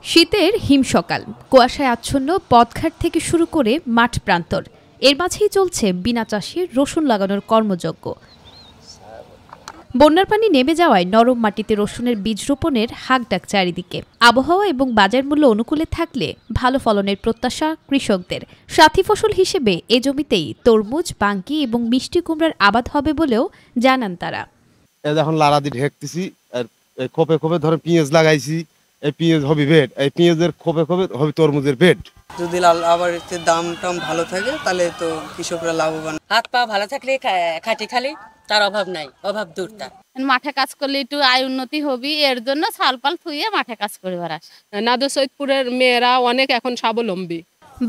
শীতের হিম সকাল, কুয়াশায় আচ্ছন্ন পথঘাট থেকে শুরু করে মাঠ প্রান্তর, এর মাঝেই চলছে বিনা চাষে রসুন লাগানোর কর্মযজ্ঞ। বন্যার পানি নেমে যাওয়ায় নরম মাটিতে রসুনের বীজ রোপণের হাঁকডাক চারিদিকে। আবহাওয়া এবং বাজার মূল্য অনুকূলে থাকলে ভালো ফলনের প্রত্যাশা কৃষকদের। সাথী ফসল হিসেবে এ জমিতেই তরমুজ, বাঙ্কি এবং মিষ্টি কুমড়ার আবাদ হবে বলেও জানান তারা। এখন লারা দিয়ে ঢেকতেছি, আর খোপে খোপে ধরে পেঁয়াজ লাগাইছি। এই পেঁয়াজ হবে বেড, এই পেঁয়াজের খোপে খোপে হবে তরমুজের বেড। যদি আবার দাম টাম ভালো থাকে তাহলে তো কৃষকরা লাভবান। হাত পা ভালো থাকলে খাটি খালি তার অভাব নাই, অভাব দূর তার। মাঠে কাজ করলে একটু আয় উন্নতি হবে, এর জন্য ছালপাল থুয়ে মাঠে কাজ করিবার আসে। নাদর সৈয়দপুরের মেয়েরা অনেক এখন স্বাবলম্বী।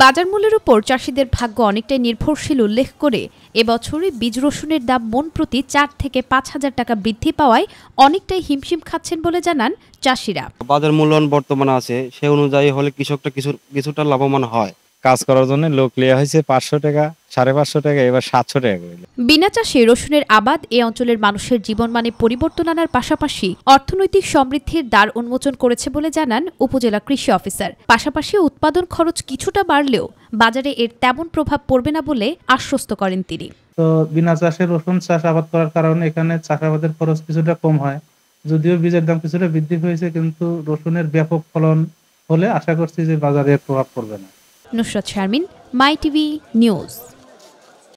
বাজার মূল্যের উপর চাষিদের ভাগ্য অনেকটাই নির্ভরশীল উল্লেখ করে এবছরে বীজ রসুনের দাম মন প্রতি 4 থেকে 5 হাজার টাকা বৃদ্ধি পাওয়ায় অনেকটাই হিমশিম খাচ্ছেন বলে জানান চাষিরা। বাজার মূল্যায়ন বর্তমানে আছে, সে অনুযায়ী হলে কৃষকটা কিছুটা লাভবান হয়। কাজ করার জন্য লোক লিয়া হয়েছে 500 টাকা, 550 টাকা, এবার 700 টাকা করে। বিনা চাষে রসুনের আবাদ এ অঞ্চলের মানুষের জীবনমানে পরিবর্তন আনার পাশাপাশি অর্থনৈতিক সমৃদ্ধির দ্বার উন্মোচন করেছে বলে জানান উপজেলা কৃষি অফিসার। পাশাপাশি উৎপাদন খরচ কিছুটা বাড়লেও বাজারে এর তেমন প্রভাব পড়বে না বলে আশ্বস্ত করেন তিনি। তো বিনা চাষে রসুন চাষ আবাদ করার কারণে এখানে চাষাবাদের খরচ কিছুটা কম হয়। যদিও বীজের দাম কিছুটা বৃদ্ধি হয়েছে, কিন্তু রসুনের ব্যাপক ফলন হলে আশা করছি যে বাজারে প্রভাব পড়বে না। নুসরাত শারমিন, মাই টিভি নিউজ।